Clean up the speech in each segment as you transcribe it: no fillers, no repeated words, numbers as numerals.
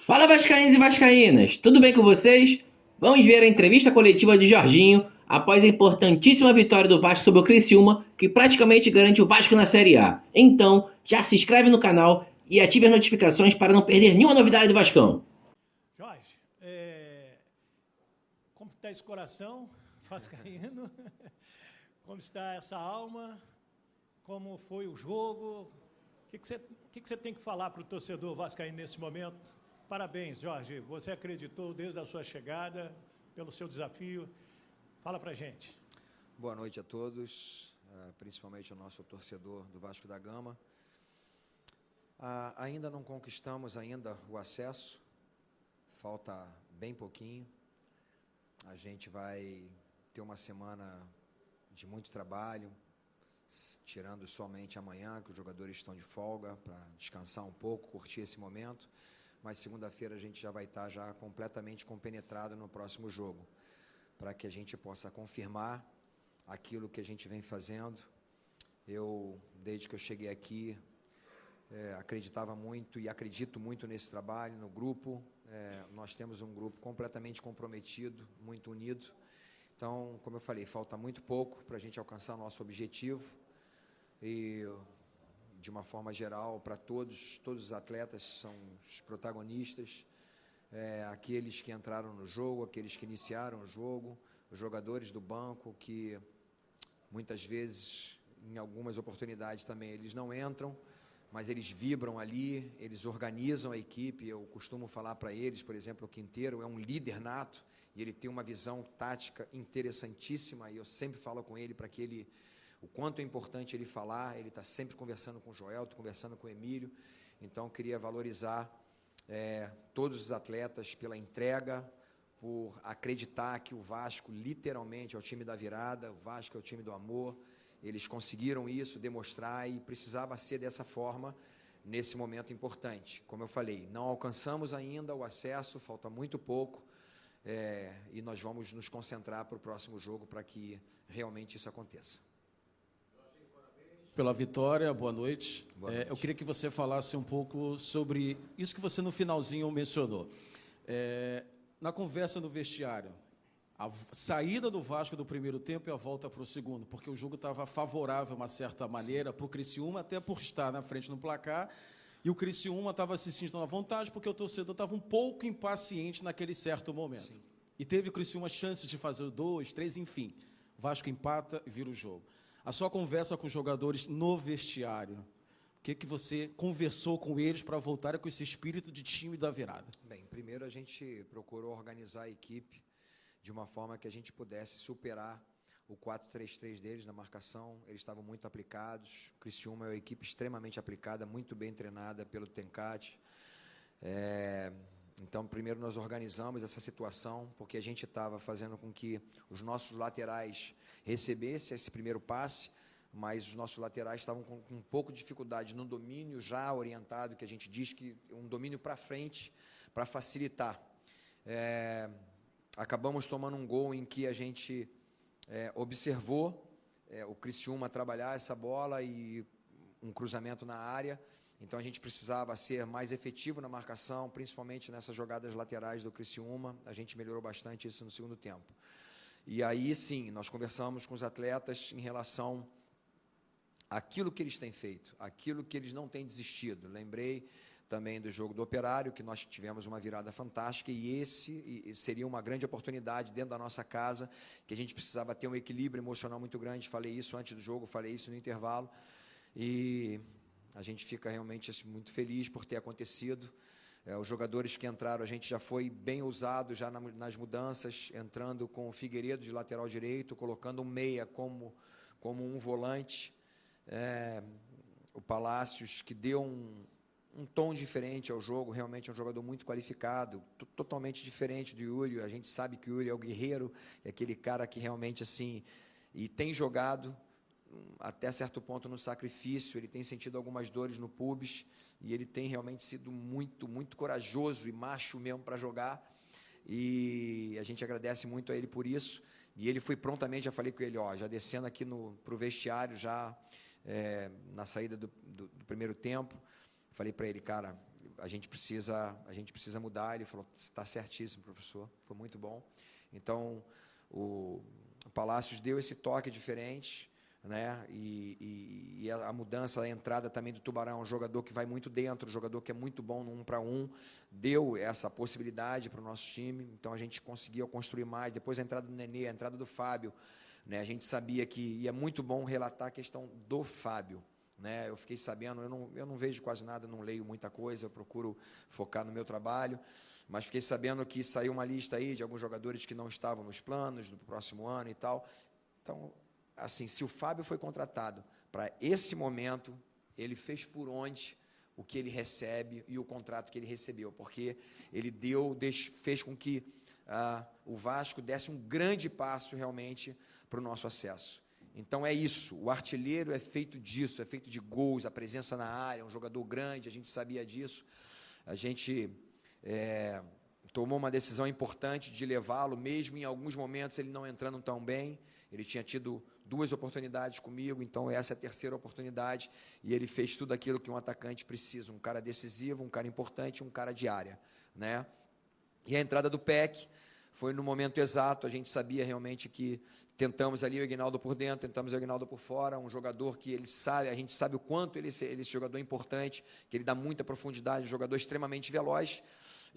Fala vascaínos e vascaínas, tudo bem com vocês? Vamos ver a entrevista coletiva de Jorginho após a importantíssima vitória do Vasco sobre o Criciúma, que praticamente garante o Vasco na Série A. Então, já se inscreve no canal e ative as notificações para não perder nenhuma novidade do Vascão. Jorge, como está esse coração vascaíno? Como está essa alma? Como foi o jogo? O que você tem que falar para o torcedor vascaíno nesse momento? Parabéns, Jorge. Você acreditou desde a sua chegada, pelo seu desafio. Fala para a gente. Boa noite a todos, principalmente ao nosso torcedor do Vasco da Gama. Ainda não conquistamos o acesso, falta bem pouquinho. A gente vai ter uma semana de muito trabalho, tirando somente amanhã, que os jogadores estão de folga, para descansar um pouco, curtir esse momento. Mas segunda-feira a gente já vai estar já completamente compenetrado no próximo jogo, para que a gente possa confirmar aquilo que a gente vem fazendo. Eu, desde que eu cheguei aqui, acreditava muito e acredito muito nesse trabalho, no grupo. Nós temos um grupo completamente comprometido, muito unido. Então, como eu falei, falta muito pouco para a gente alcançar o nosso objetivo. E, de uma forma geral, para todos os atletas são os protagonistas, aqueles que entraram no jogo, aqueles que iniciaram o jogo, os jogadores do banco que muitas vezes, em algumas oportunidades também, eles não entram, mas eles vibram ali, eles organizam a equipe. Eu costumo falar para eles, por exemplo, o Quinteiro é um líder nato e ele tem uma visão tática interessantíssima, e eu sempre falo com ele para que ele, o quanto é importante ele falar. Ele está sempre conversando com o Joel, conversando com o Emílio. Então, queria valorizar todos os atletas pela entrega, por acreditar que o Vasco literalmente é o time da virada, o Vasco é o time do amor. Eles conseguiram isso, demonstrar, e precisava ser dessa forma nesse momento importante. Como eu falei, não alcançamos ainda o acesso, falta muito pouco, e nós vamos nos concentrar para o próximo jogo para que realmente isso aconteça. Pela vitória, boa noite. Boa noite. Eu queria que você falasse um pouco sobre isso que você no finalzinho mencionou. Na conversa no vestiário, a saída do Vasco do primeiro tempo e a volta para o segundo, porque o jogo estava favorável, de uma certa maneira, para o Criciúma, até por estar na frente no placar, e o Criciúma estava se sentindo à vontade, porque o torcedor estava um pouco impaciente naquele certo momento. Sim. E teve o Criciúma chance de fazer o 2, 3, enfim. O Vasco empata e vira o jogo. A sua conversa com os jogadores no vestiário, o que você conversou com eles para voltar com esse espírito de time da virada? Bem, primeiro a gente procurou organizar a equipe de uma forma que a gente pudesse superar o 4-3-3 deles na marcação. Eles estavam muito aplicados. O Criciúma é uma equipe extremamente aplicada, muito bem treinada pelo Tencati. Então, primeiro nós organizamos essa situação, porque a gente estava fazendo com que os nossos laterais recebessem esse primeiro passe, mas os nossos laterais estavam com um pouco de dificuldade no domínio já orientado, que a gente diz que um domínio para frente, para facilitar. Acabamos tomando um gol em que a gente observou o Criciúma trabalhar essa bola e um cruzamento na área. Então, a gente precisava ser mais efetivo na marcação, principalmente nessas jogadas laterais do Criciúma. A gente melhorou bastante isso no segundo tempo. E aí, sim, nós conversamos com os atletas em relação àquilo que eles têm feito, aquilo que eles não têm desistido. Lembrei também do jogo do Operário, que nós tivemos uma virada fantástica, e esse seria uma grande oportunidade dentro da nossa casa, que a gente precisava ter um equilíbrio emocional muito grande. Falei isso antes do jogo, falei isso no intervalo, e a gente fica realmente muito feliz por ter acontecido. Os jogadores que entraram, a gente já foi bem ousado já nas mudanças, entrando com o Figueiredo de lateral direito, colocando um meia como um volante. O Palácios, que deu um tom diferente ao jogo, realmente é um jogador muito qualificado, totalmente diferente do Yuri. A gente sabe que o Yuri é o guerreiro, é aquele cara que realmente assim, e tem jogado até certo ponto no sacrifício. Ele tem sentido algumas dores no pubis, e ele tem realmente sido muito, muito corajoso e macho mesmo para jogar, e a gente agradece muito a ele por isso. E ele foi prontamente, já falei com ele, já descendo aqui para o vestiário, já na saída do primeiro tempo, falei para ele, cara, a gente precisa mudar. Ele falou, está certíssimo, professor, foi muito bom. Então, o Palácios deu esse toque diferente, né? E a mudança, a entrada também do Tubarão, um jogador que vai muito dentro, um jogador que é muito bom no 1 para 1, deu essa possibilidade para o nosso time, então a gente conseguiu construir mais. Depois a entrada do Nenê, a entrada do Fábio, né? A gente sabia que, e é muito bom relatar a questão do Fábio, né? Eu fiquei sabendo, eu não vejo quase nada, não leio muita coisa, eu procuro focar no meu trabalho, mas fiquei sabendo que saiu uma lista aí de alguns jogadores que não estavam nos planos do próximo ano e tal. Então, assim, se o Fábio foi contratado para esse momento, ele fez por onde o que ele recebe e o contrato que ele recebeu, porque ele fez com que o Vasco desse um grande passo realmente para o nosso acesso. Então é isso, o artilheiro é feito disso, é feito de gols, a presença na área, um jogador grande, a gente sabia disso, a gente tomou uma decisão importante de levá-lo, mesmo em alguns momentos ele não entrando tão bem. Ele tinha tido 2 oportunidades comigo, então essa é a terceira oportunidade, e ele fez tudo aquilo que um atacante precisa, um cara decisivo, um cara importante, um cara de área, né? E a entrada do PEC foi no momento exato, a gente sabia realmente que tentamos ali o Aguinaldo por dentro, tentamos o Aguinaldo por fora, um jogador que ele sabe, a gente sabe o quanto ele é esse jogador importante, que ele dá muita profundidade, um jogador extremamente veloz,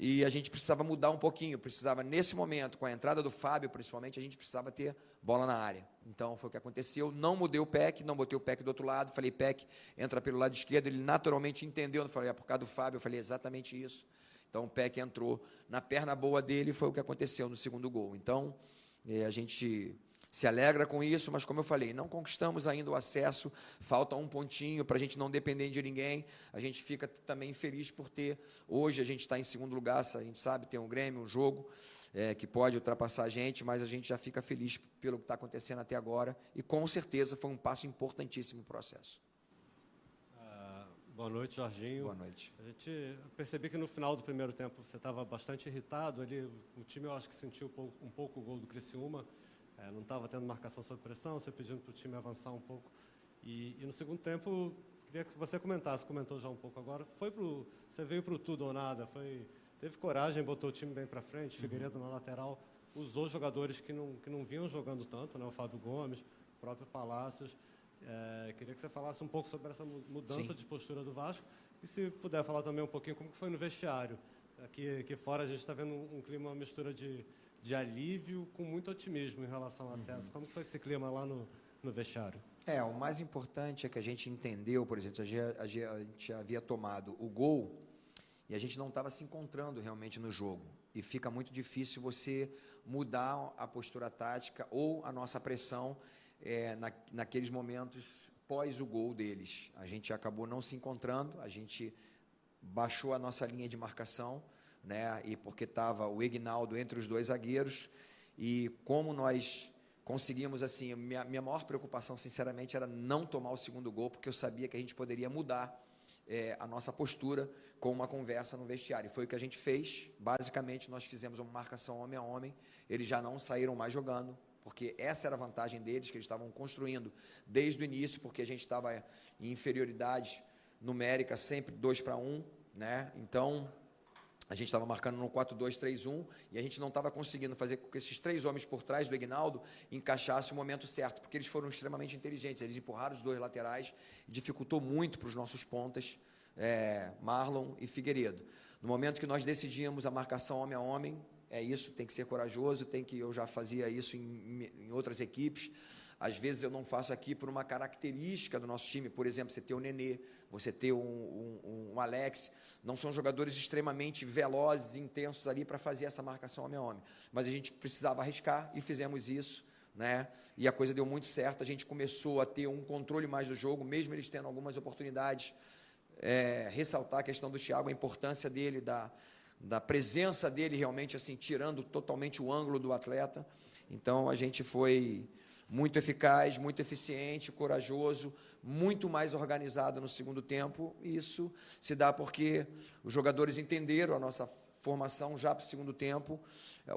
e a gente precisava mudar um pouquinho, precisava nesse momento, com a entrada do Fábio principalmente, a gente precisava ter bola na área. Então foi o que aconteceu, não mudei o PEC, não botei o PEC do outro lado, falei, PEC, entra pelo lado esquerdo, ele naturalmente entendeu, eu falei, por causa do Fábio, eu falei exatamente isso. Então o PEC entrou na perna boa dele, foi o que aconteceu no segundo gol. Então a gente se alegra com isso, mas como eu falei, não conquistamos ainda o acesso, falta um pontinho para a gente não depender de ninguém, a gente fica também feliz por ter, hoje a gente está em segundo lugar, a gente sabe, tem um Grêmio, um jogo que pode ultrapassar a gente, mas a gente já fica feliz pelo que está acontecendo até agora, e com certeza foi um passo importantíssimo no processo. Boa noite, Jorginho. Boa noite. A gente percebi que no final do primeiro tempo você estava bastante irritado, ali, o time eu acho que sentiu um pouco o gol do Criciúma, não estava tendo marcação sob pressão, você pedindo para o time avançar um pouco. E no segundo tempo, queria que você comentasse, comentou já um pouco agora, você veio para o tudo ou nada, teve coragem, botou o time bem para frente, Figueiredo na lateral, usou jogadores que não vinham jogando tanto, né, o Fábio Gomes, o próprio Palácios. Queria que você falasse um pouco sobre essa mudança de postura do Vasco, e se puder falar também um pouquinho como que foi no vestiário. Aqui fora a gente está vendo um clima, uma mistura de alívio com muito otimismo em relação ao acesso. Como que foi esse clima lá no vestiário? O mais importante é que a gente entendeu, por exemplo, a gente havia tomado o gol e a gente não estava se encontrando realmente no jogo. E fica muito difícil você mudar a postura tática ou a nossa pressão naqueles momentos pós o gol deles. A gente acabou não se encontrando, a gente baixou a nossa linha de marcação, né? E porque estava o Aguinaldo entre os 2 zagueiros, e como nós conseguimos, assim, minha maior preocupação, sinceramente, era não tomar o segundo gol, porque eu sabia que a gente poderia mudar a nossa postura com uma conversa no vestiário. E foi o que a gente fez. Basicamente, nós fizemos uma marcação homem a homem, eles já não saíram mais jogando, porque essa era a vantagem deles, que eles estavam construindo desde o início, porque a gente estava em inferioridade numérica, sempre 2 para 1, né? Então, a gente estava marcando no 4-2-3-1, e a gente não estava conseguindo fazer com que esses 3 homens por trás do Aguinaldo encaixassem o momento certo, porque eles foram extremamente inteligentes, eles empurraram os 2 laterais, e dificultou muito para os nossos pontas, Marlon e Figueiredo. No momento que nós decidimos a marcação homem a homem, isso, tem que ser corajoso, eu já fazia isso em outras equipes, às vezes eu não faço aqui por uma característica do nosso time, por exemplo, você ter o Nenê, você ter um Alex, não são jogadores extremamente velozes, intensos ali para fazer essa marcação homem a homem, mas a gente precisava arriscar e fizemos isso, né? E a coisa deu muito certo, a gente começou a ter um controle mais do jogo, mesmo eles tendo algumas oportunidades, ressaltar a questão do Thiago, a importância dele, da presença dele realmente, assim, tirando totalmente o ângulo do atleta. Então a gente foi muito eficaz, muito eficiente, corajoso, muito mais organizado no segundo tempo, e isso se dá porque os jogadores entenderam a nossa formação já para o segundo tempo.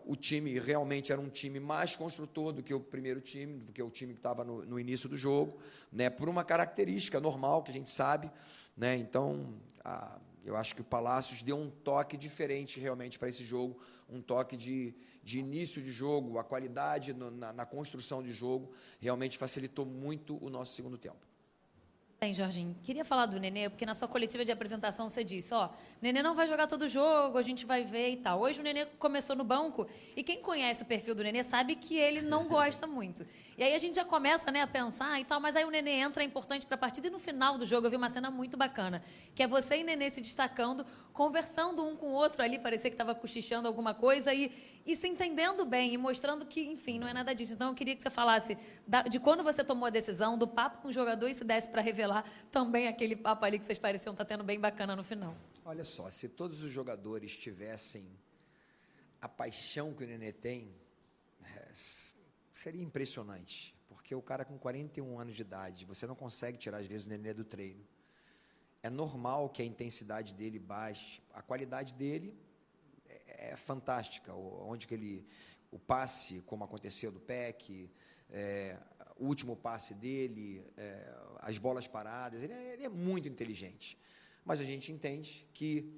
O time realmente era um time mais construtor do que o primeiro time, do que o time que estava no início do jogo, né, por uma característica normal que a gente sabe, né? Então Eu acho que o Palácios deu um toque diferente realmente para esse jogo, um toque de início de jogo, a qualidade na construção de jogo realmente facilitou muito o nosso segundo tempo. Bem, Jorginho, queria falar do Nenê, porque na sua coletiva de apresentação você disse, Nenê não vai jogar todo jogo, a gente vai ver e tal. Hoje o Nenê começou no banco e quem conhece o perfil do Nenê sabe que ele não gosta muito. E aí a gente já começa, né, a pensar e tal, mas aí o Nenê entra, é importante para a partida, e no final do jogo eu vi uma cena muito bacana, que é você e Nenê se destacando, conversando um com o outro ali, parecia que estava cochichando alguma coisa e se entendendo bem e mostrando que, enfim, não é nada disso. Então, eu queria que você falasse de quando você tomou a decisão, do papo com o jogador e se desse para revelar também aquele papo ali que vocês pareciam estar tendo bem bacana no final. Olha só, se todos os jogadores tivessem a paixão que o Nenê tem, seria impressionante, porque o cara com 41 anos de idade, você não consegue tirar, às vezes, o Nenê do treino. É normal que a intensidade dele baixe, a qualidade dele é fantástica, onde que o passe, como aconteceu do PEC, o último passe dele, as bolas paradas, ele é muito inteligente. Mas a gente entende que,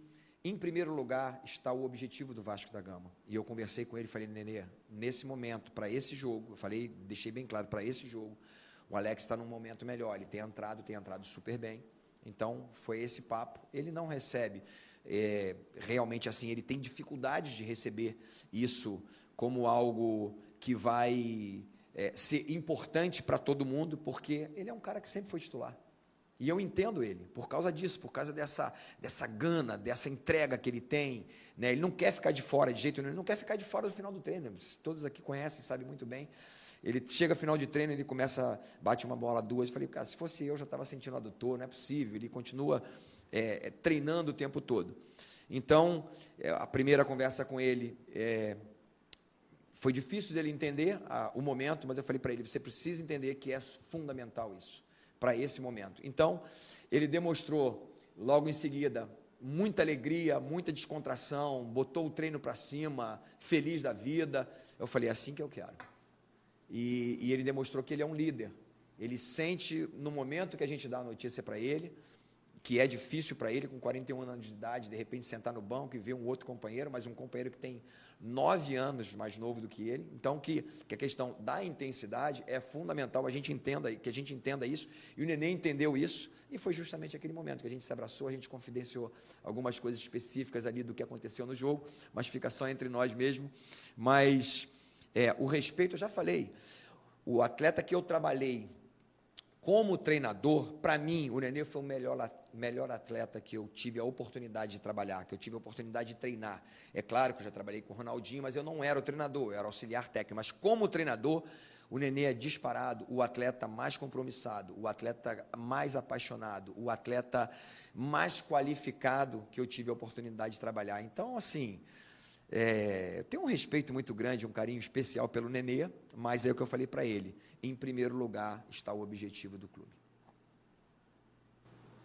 em primeiro lugar, está o objetivo do Vasco da Gama. E eu conversei com ele e falei, Nenê, nesse momento, para esse jogo, eu falei, deixei bem claro, para esse jogo, o Alex está num momento melhor, ele tem entrado super bem. Então, foi esse papo. Ele não recebe... realmente assim, ele tem dificuldade de receber isso como algo que vai ser importante para todo mundo, porque ele é um cara que sempre foi titular. E eu entendo ele, por causa disso, por causa dessa gana, dessa entrega que ele tem, né? Ele não quer ficar de fora de jeito nenhum, ele não quer ficar de fora do final do treino. Todos aqui conhecem, sabem muito bem. Ele chega ao final de treino, ele começa, bate uma bola, duas, eu falei, cara, se fosse eu já estava sentindo adutor, não é possível, ele continua treinando o tempo todo. Então, a primeira conversa com ele foi difícil dele entender o momento, mas eu falei para ele, você precisa entender que é fundamental isso, para esse momento. Então, ele demonstrou, logo em seguida, muita alegria, muita descontração, botou o treino para cima, feliz da vida. Eu falei, é assim que eu quero. E ele demonstrou que ele é um líder. Ele sente, no momento que a gente dá a notícia para ele, que é difícil para ele, com 41 anos de idade, de repente sentar no banco e ver um outro companheiro, mas um companheiro que tem 9 anos mais novo do que ele. Então, que a questão da intensidade é fundamental, que a gente entenda isso, e o Nenê entendeu isso, e foi justamente aquele momento que a gente se abraçou, a gente confidenciou algumas coisas específicas ali do que aconteceu no jogo, mas fica só entre nós mesmo. Mas o respeito, eu já falei, o atleta que eu trabalhei como treinador, para mim, o Nenê foi o melhor atleta que eu tive a oportunidade de trabalhar, que eu tive a oportunidade de treinar. É claro que eu já trabalhei com o Ronaldinho, mas eu não era o treinador, eu era auxiliar técnico. Mas como treinador, o Nenê é disparado o atleta mais compromissado, o atleta mais apaixonado, o atleta mais qualificado que eu tive a oportunidade de trabalhar. Então, assim, eu tenho um respeito muito grande, um carinho especial pelo Nenê, mas é o que eu falei para ele. Em primeiro lugar está o objetivo do clube.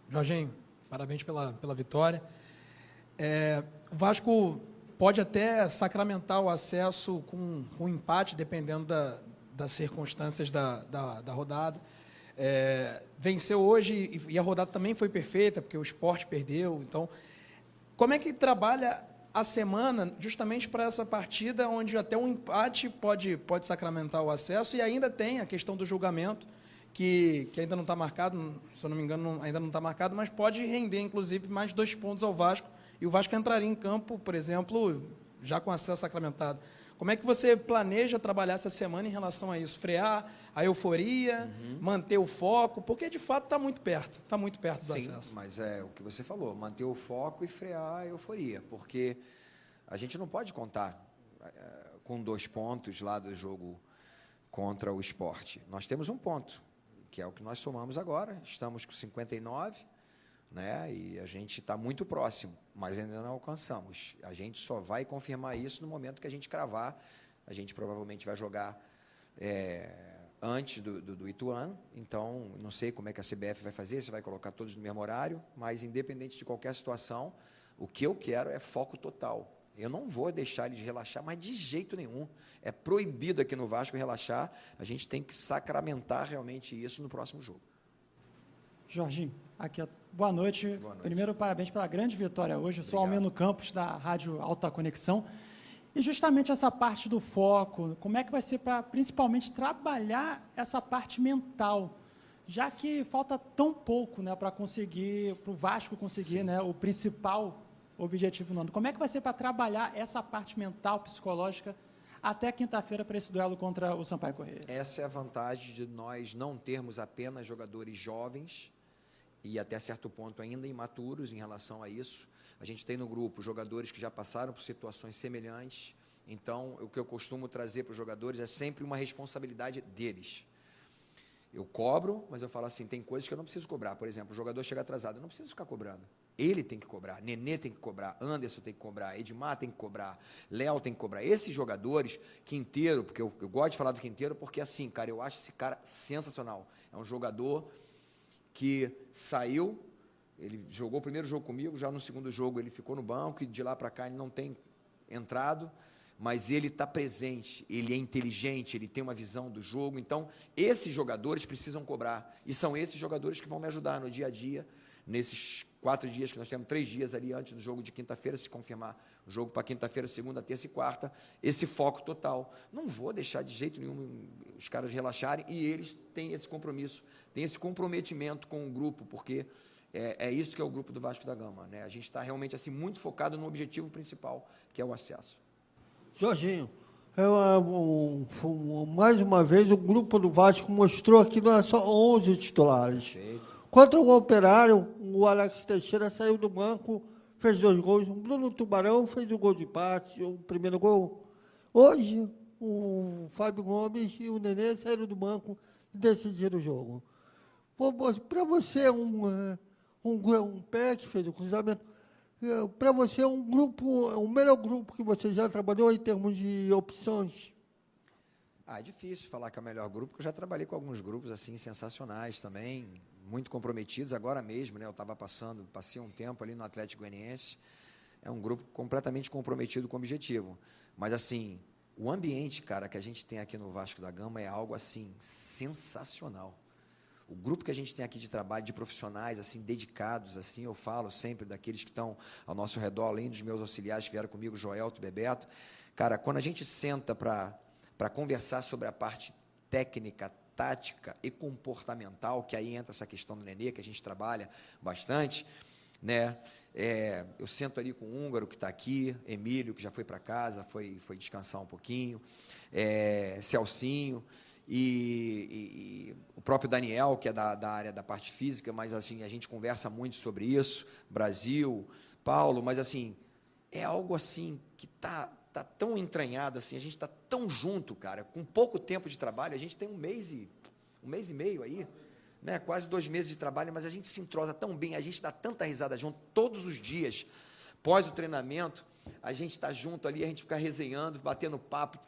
Jorginho, parabéns pela vitória. O Vasco pode até sacramentar o acesso com um empate, dependendo das circunstâncias da rodada. Venceu hoje e a rodada também foi perfeita, porque o Sport perdeu. Então, como é que trabalha a semana justamente para essa partida onde até um empate pode sacramentar o acesso, e ainda tem a questão do julgamento, que ainda não está marcado, se eu não me engano, ainda não está marcado, mas pode render, inclusive, mais 2 pontos ao Vasco, e o Vasco entraria em campo, por exemplo, já com acesso sacramentado. Como é que você planeja trabalhar essa semana em relação a isso? Frear a euforia, manter o foco, porque, de fato, está muito perto do acesso. Sim, mas é o que você falou, manter o foco e frear a euforia, porque a gente não pode contar com 2 pontos lá do jogo contra o Sport. Nós temos 1 ponto, que é o que nós somamos agora, estamos com 59, né? E a gente está muito próximo, mas ainda não alcançamos. A gente só vai confirmar isso no momento que a gente cravar. A gente provavelmente vai jogar antes do Ituano, então não sei como é que a CBF vai fazer, se vai colocar todos no mesmo horário, mas independente de qualquer situação, o que eu quero é foco total. Eu não vou deixar eles relaxar, mas de jeito nenhum. É proibido aqui no Vasco relaxar, a gente tem que sacramentar realmente isso no próximo jogo. Jorginho, Aqui, boa noite. Boa noite. Primeiro, parabéns pela grande vitória hoje. Eu sou Obrigado. Almeno Campos, da Rádio Alta Conexão. E justamente essa parte do foco, como é que vai ser para, principalmente, trabalhar essa parte mental, já que falta tão pouco, né, para conseguir, para o Vasco conseguir, né, o principal objetivo no ano. Como é que vai ser para trabalhar essa parte mental, psicológica, até quinta-feira para esse duelo contra o Sampaio Corrêa? Essa é a vantagem de nós não termos apenas jogadores jovens e até certo ponto ainda imaturos em relação a isso. A gente tem no grupo jogadores que já passaram por situações semelhantes, então o que eu costumo trazer para os jogadores é sempre uma responsabilidade deles. Eu cobro, mas eu falo assim, tem coisas que eu não preciso cobrar. Por exemplo, o jogador chega atrasado, eu não preciso ficar cobrando. Ele tem que cobrar, Nenê tem que cobrar, Anderson tem que cobrar, Edmar tem que cobrar, Léo tem que cobrar. Esses jogadores, Quinteiro, porque eu gosto de falar do Quinteiro, porque assim, cara, eu acho esse cara sensacional. É um jogador que saiu, ele jogou o primeiro jogo comigo, já no segundo jogo ele ficou no banco, e de lá para cá ele não tem entrado, mas ele está presente, ele é inteligente, ele tem uma visão do jogo. Então, esses jogadores precisam cobrar, e são esses jogadores que vão me ajudar no dia a dia, nesses 4 dias que nós temos, 3 dias ali antes do jogo de quinta-feira, se confirmar o jogo para quinta-feira, segunda, terça e quarta, esse foco total. Não vou deixar de jeito nenhum os caras relaxarem, e eles têm esse compromisso, têm esse comprometimento com o grupo, porque é isso que é o grupo do Vasco da Gama, né? A gente está realmente assim, muito focado no objetivo principal, que é o acesso. Jorginho, mais uma vez o grupo do Vasco mostrou que não é só 11 titulares. Perfeito. Contra o Operário, o Alex Teixeira saiu do banco, fez 2 gols. O Bruno Tubarão fez o gol de empate, o primeiro gol. Hoje, o Fábio Gomes e o Nenê saíram do banco e decidiram o jogo. Para você, um pé que fez o cruzamento, para você, um grupo, o melhor grupo que você já trabalhou em termos de opções? É difícil falar que é o melhor grupo, porque eu já trabalhei com alguns grupos assim sensacionais também, muito comprometidos. Agora mesmo, né, eu passei um tempo ali no Atlético Goianiense. É um grupo completamente comprometido com o objetivo. Mas assim, o ambiente, cara, que a gente tem aqui no Vasco da Gama é algo assim sensacional. O grupo que a gente tem aqui de trabalho, de profissionais, assim, dedicados, assim, eu falo sempre daqueles que estão ao nosso redor, além dos meus auxiliares que vieram comigo, Joelto e Bebeto. Cara, quando a gente senta para conversar sobre a parte técnica, tática e comportamental, que aí entra essa questão do Nenê, que a gente trabalha bastante, né? Eu sento ali com o Húngaro, que está aqui, Emílio, que já foi para casa, foi descansar um pouquinho, Celcinho, e o próprio Daniel, que é da área da parte física, mas assim, a gente conversa muito sobre isso, Brasil, Paulo, mas assim, é algo assim que tá tão entranhado, assim, a gente está tão junto, cara, com pouco tempo de trabalho, a gente tem um mês e meio aí, né, quase 2 meses de trabalho, mas a gente se entrosa tão bem, a gente dá tanta risada junto todos os dias, pós o treinamento, a gente está junto ali, a gente fica resenhando, batendo papo,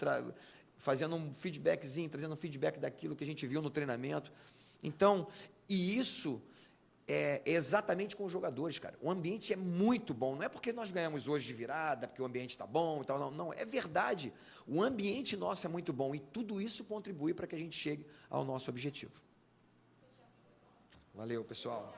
fazendo um feedbackzinho, trazendo um feedback daquilo que a gente viu no treinamento. Então, e isso é exatamente com os jogadores, cara. O ambiente é muito bom. Não é porque nós ganhamos hoje de virada, porque o ambiente está bom e tal. Não, é verdade. O ambiente nosso é muito bom e tudo isso contribui para que a gente chegue ao nosso objetivo. Valeu, pessoal.